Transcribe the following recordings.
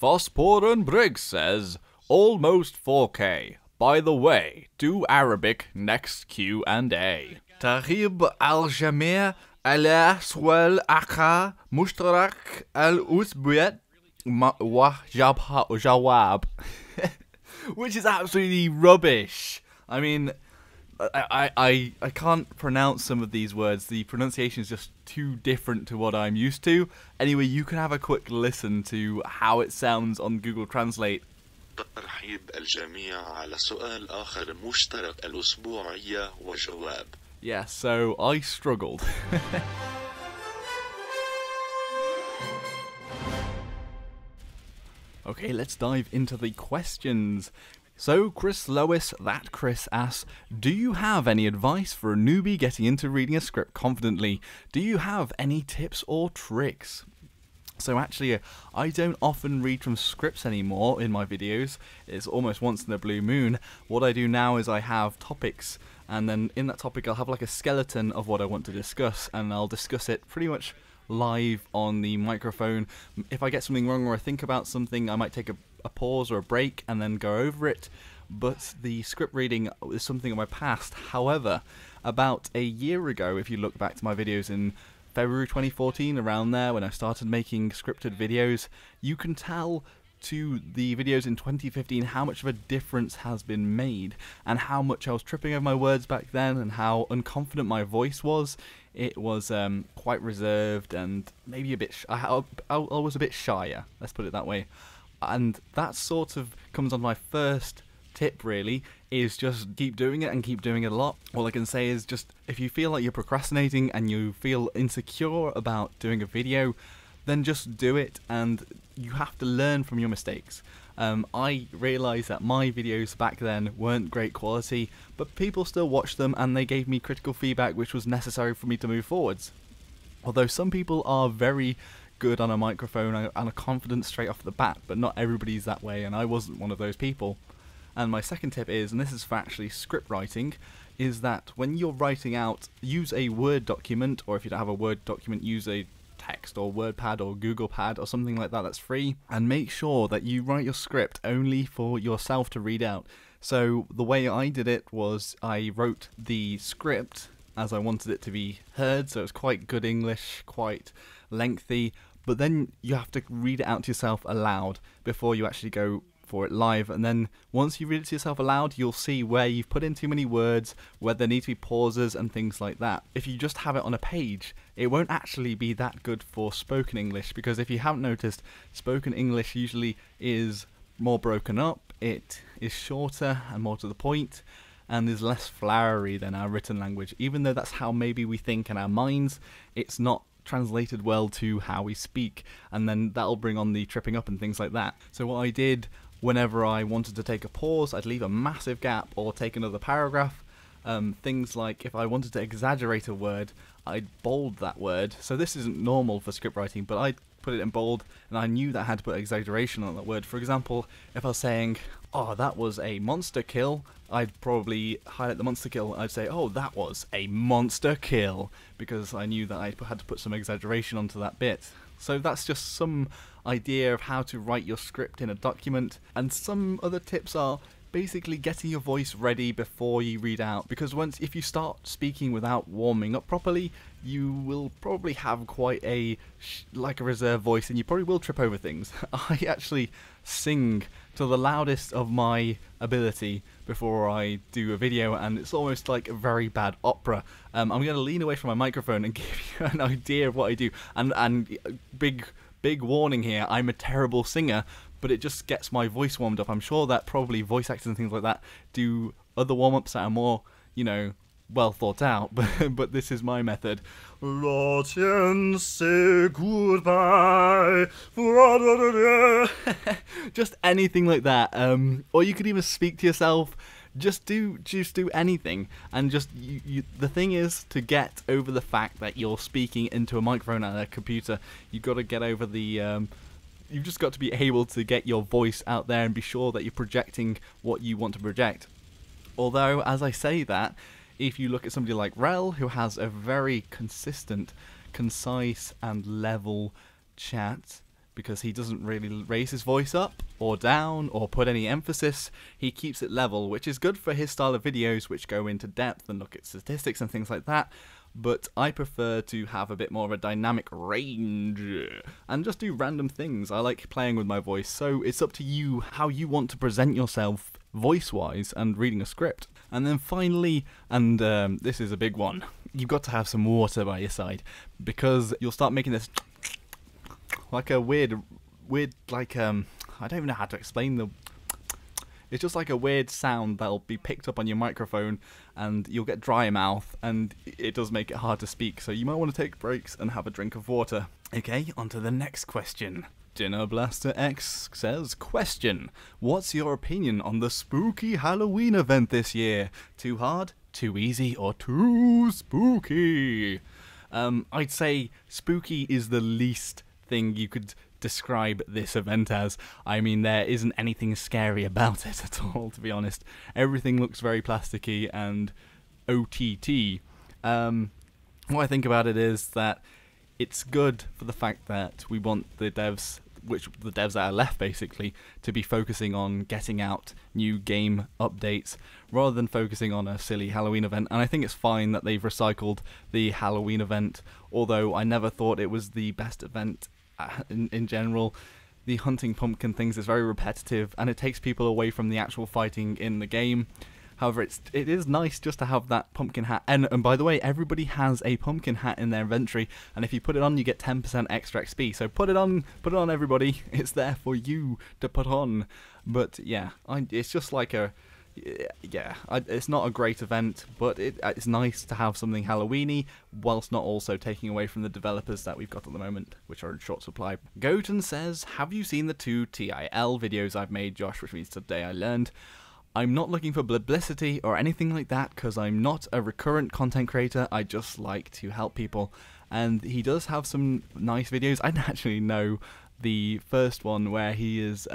Vosporen Briggs says, almost 4K. By the way, do Arabic next Q&A. تغيب الجميع على سؤال آخر مشترك الأسبوع وجواب. Which is absolutely rubbish. I mean, I can't pronounce some of these words. The pronunciation is just too different to what I'm used to. Anyway, you can have a quick listen to how it sounds on Google Translate. ترحيب الجميع على سؤال آخر مشترك الأسبوعية وجواب. Yeah, so I struggled. Okay, let's dive into the questions. So, Chris Lois, that Chris asks, do you have any advice for a newbie getting into reading a script confidently? Do you have any tips or tricks? So actually, I don't often read from scripts anymore in my videos. It's almost once in a blue moon. What I do now is I have topics, and then in that topic I'll have like a skeleton of what I want to discuss, and I'll discuss it pretty much live on the microphone. If I get something wrong or I think about something, I might take a pause or a break and then go over it. But the script reading is something of my past. However, about a year ago, if you look back to my videos in February 2014, around there, when I started making scripted videos, you can tell to the videos in 2015 how much of a difference has been made, and how much I was tripping over my words back then, and how unconfident my voice was. It was quite reserved and maybe a bit I was a bit shyer, let's put it that way. And that sort of comes on my first tip, really, is just keep doing it and keep doing it a lot. All I can say is just, if you feel like you're procrastinating and you feel insecure about doing a video, then just do it, and you have to learn from your mistakes. I realised that my videos back then weren't great quality, but people still watched them and they gave me critical feedback which was necessary for me to move forwards. Although some people are very good on a microphone and are confident straight off the bat, but not everybody's that way, and I wasn't one of those people. And my second tip is, and this is for actually script writing, is that when you're writing out, use a Word document, or if you don't have a Word document, use a text or WordPad or Google Pad or something like that that's free, and make sure that you write your script only for yourself to read out. So the way I did it was I wrote the script as I wanted it to be heard, so it's quite good English, quite lengthy, but then you have to read it out to yourself aloud before you actually go for it live, and then once you read it to yourself aloud, you'll see where you've put in too many words, where there need to be pauses and things like that. If you just have it on a page, it won't actually be that good for spoken English, because if you haven't noticed, spoken English usually is more broken up, it is shorter and more to the point, and is less flowery than our written language. Even though that's how maybe we think in our minds, it's not translated well to how we speak, and then that'll bring on the tripping up and things like that. So what I did, whenever I wanted to take a pause, I'd leave a massive gap or take another paragraph. Things like if I wanted to exaggerate a word, I'd bold that word. So this isn't normal for script writing, but I'd put it in bold, and I knew that I had to put exaggeration on that word. For example, if I was saying, oh, that was a monster kill, I'd probably highlight the monster kill. I'd say, oh, that was a monster kill, because I knew that I had to put some exaggeration onto that bit. So that's just some idea of how to write your script in a document. And some other tips are basically getting your voice ready before you read out, because if you start speaking without warming up properly, you will probably have quite a reserved voice, and you probably will trip over things. I actually sing to the loudest of my ability before I do a video, and it's almost like a very bad opera. I'm going to lean away from my microphone and give you an idea of what I do, and big warning here, I'm a terrible singer, but it just gets my voice warmed up. I'm sure that probably voice actors and things like that do other warm-ups that are more, well thought out, but this is my method. Say goodbye. Just anything like that. Or you could even speak to yourself. Just do anything, and just the thing is to get over the fact that you're speaking into a microphone and a computer. You've got to get over the you've just got to be able to get your voice out there and be sure that you're projecting what you want to project. Although, as I say that, if you look at somebody like Rel, who has a very consistent, concise and level chat, because he doesn't really raise his voice up or down or put any emphasis. He keeps it level, which is good for his style of videos, which go into depth and look at statistics and things like that. But I prefer to have a bit more of a dynamic range and just do random things. I like playing with my voice, so it's up to you how you want to present yourself voice-wise and reading a script. And then finally, and this is a big one, you've got to have some water by your side, because you'll start making this like a weird like I don't even know how to explain it's just like a weird sound that'll be picked up on your microphone, and you'll get dry mouth, and it does make it hard to speak, so you might want to take breaks and have a drink of water. Okay, on to the next question. Dinner Blaster X says, question, what's your opinion on the spooky Halloween event this year? Too hard, too easy, or too spooky? I'd say spooky is the least thing you could describe this event as. I mean, there isn't anything scary about it at all, to be honest. Everything looks very plasticky and OTT. What I think about it is that it's good for the fact that we want the devs that are left basically to be focusing on getting out new game updates rather than focusing on a silly Halloween event. And I think it's fine that they've recycled the Halloween event, although I never thought it was the best event in general. The hunting pumpkin things is very repetitive and it takes people away from the actual fighting in the game. However, it is nice just to have that pumpkin hat. And by the way, everybody has a pumpkin hat in their inventory, and if you put it on, you get 10% extra XP. So put it on, everybody. It's there for you to put on. But yeah, it's just like it's not a great event, but it's nice to have something Halloweeny, whilst not also taking away from the developers that we've got at the moment, which are in short supply. Goten says, have you seen the 2 TIL videos I've made, Josh, which means today I learned? I'm not looking for publicity or anything like that, because I'm not a recurrent content creator. I just like to help people. And he does have some nice videos. I actually know the first one where he is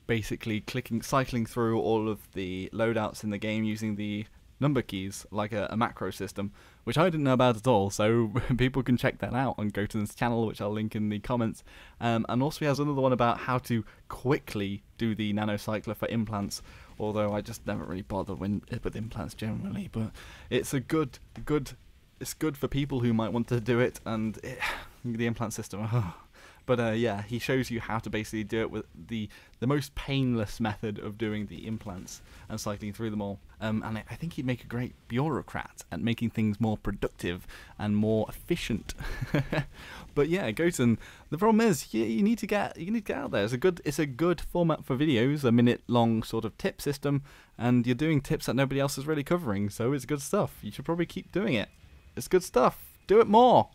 basically cycling through all of the loadouts in the game using the number keys like a macro system, which I didn't know about at all, so people can check that out on Goten's channel, which I'll link in the comments. And also he has another one about how to quickly do the nanocycler for implants, although I just never really bother with implants generally, but it's a it's good for people who might want to do it, and the implant system. But yeah, he shows you how to basically do it with the most painless method of doing the implants and cycling through them all. And I think he'd make a great bureaucrat at making things more productive and more efficient. But yeah, Goten, the problem is you need to get out there. It's a good format for videos, a minute long sort of tip system, and you're doing tips that nobody else is really covering, so it's good stuff. You should probably keep doing it. It's good stuff. Do it more.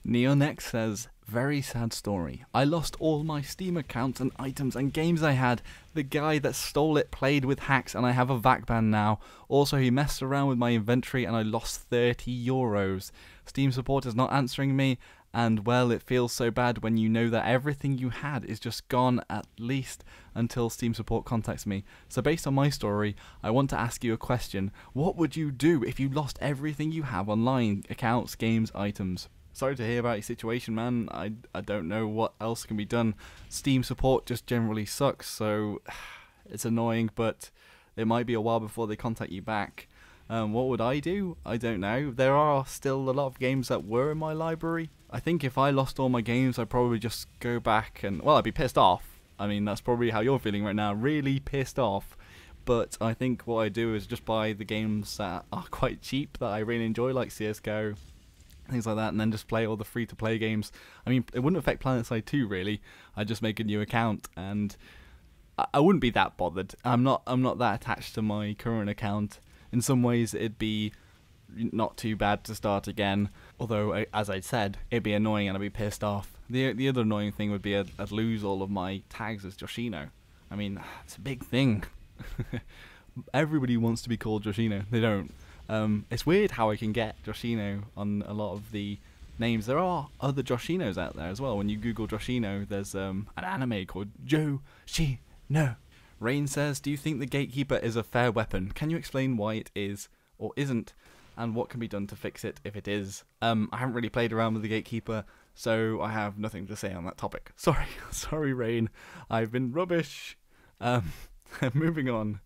Neonex says, very sad story. I lost all my Steam accounts and items and games I had. The guy that stole it played with hacks and I have a VAC ban now. Also, he messed around with my inventory and I lost €30. Steam support is not answering me, and well, it feels so bad when you know that everything you had is just gone, at least until Steam support contacts me. So based on my story, I want to ask you a question. What would you do if you lost everything you have online? Accounts, games, items? Sorry to hear about your situation, man. I don't know what else can be done. Steam support just generally sucks, so it's annoying, but it might be a while before they contact you back. What would I do? I don't know. There are still a lot of games that were in my library. I think if I lost all my games, I'd probably just go back and, well, I'd be pissed off. I mean, that's probably how you're feeling right now, really pissed off. But I think what I do is just buy the games that are quite cheap that I really enjoy, like CSGO, things like that, and then just play all the free-to-play games. I mean, it wouldn't affect Planetside 2, really. I'd just make a new account, and I wouldn't be that bothered. I'm not that attached to my current account. In some ways, it'd be not too bad to start again, although, as I said, it'd be annoying and I'd be pissed off. The other annoying thing would be I'd lose all of my tags as Joshino. I mean, it's a big thing. Everybody wants to be called Joshino. They don't. It's weird how I can get Joshino on a lot of the names. There are other Joshinos out there as well. When you Google Joshino, there's an anime called Joshino. Rain says, do you think the Gatekeeper is a fair weapon? Can you explain why it is or isn't, and what can be done to fix it if it is? I haven't really played around with the Gatekeeper so I have nothing to say on that topic. Sorry, Rain. I've been rubbish. Moving on.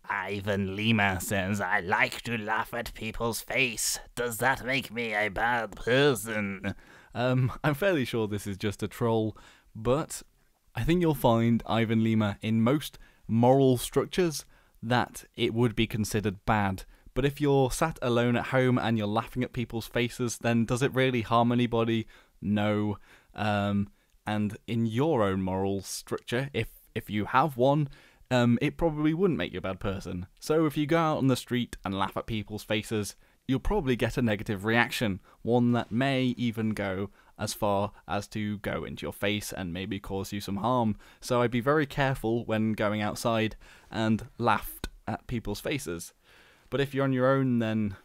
Ivan Lima says, I like to laugh at people's face. Does that make me a bad person? I'm fairly sure this is just a troll, but I think you'll find Ivan Lima in most moral structures that it would be considered bad. But if you're sat alone at home and you're laughing at people's faces, then does it really harm anybody? No. And in your own moral structure, if you have one, it probably wouldn't make you a bad person. So if you go out on the street and laugh at people's faces, you'll probably get a negative reaction, one that may even go as far as to go into your face and maybe cause you some harm. So I'd be very careful when going outside and laughed at people's faces. But if you're on your own, then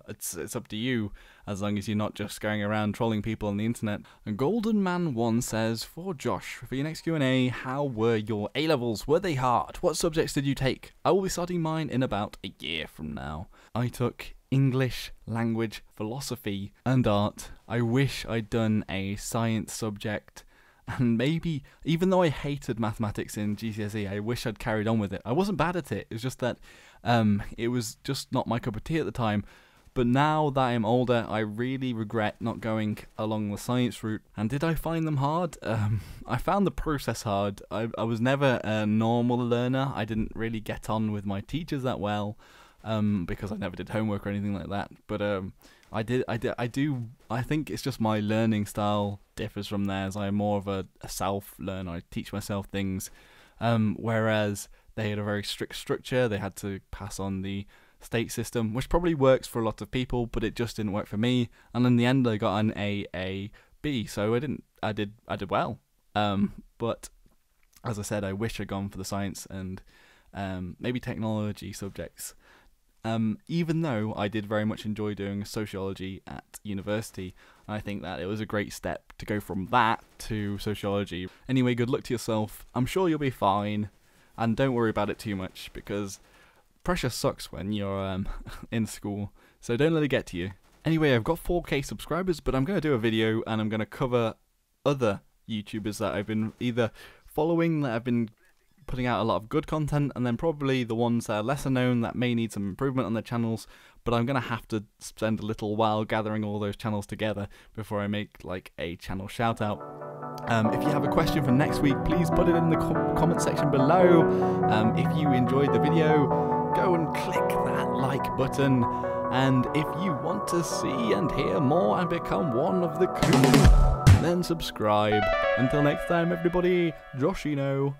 it's up to you, as long as you're not just going around trolling people on the internet. Golden Man 1 says, for Josh, for your next Q&A, how were your A-levels? Were they hard? What subjects did you take? I will be starting mine in about a year from now. I took English, language, philosophy, and art. I wish I'd done a science subject, and maybe, even though I hated mathematics in GCSE, I wish I'd carried on with it. I wasn't bad at it, it was just that it was just not my cup of tea at the time. But now that I'm older, I really regret not going along the science route. And did I find them hard? I found the process hard. I was never a normal learner. I didn't really get on with my teachers that well, because I never did homework or anything like that. But I think it's just my learning style differs from theirs. I'm more of a self-learner. I teach myself things, whereas they had a very strict structure. They had to pass on the state system, which probably works for a lot of people, but it just didn't work for me. And in the end, I got an A/B, so I did well. But as I said, I wish I'd gone for the science and maybe technology subjects. Even though I did very much enjoy doing sociology at university, I think that it was a great step to go from that to sociology. Anyway, good luck to yourself. I'm sure you'll be fine, and don't worry about it too much, because pressure sucks when you're in school, so don't let it get to you. Anyway, I've got 4K subscribers, but I'm going to do a video and I'm going to cover other YouTubers that I've been either following, that have been putting out a lot of good content, and then probably the ones that are lesser known that may need some improvement on their channels, but I'm going to have to spend a little while gathering all those channels together before I make like a channel shout out. If you have a question for next week, please put it in the comment section below. If you enjoyed the video, go and click that like button, and if you want to see and hear more and become one of the crew, then subscribe. Until next time, everybody, Joshino.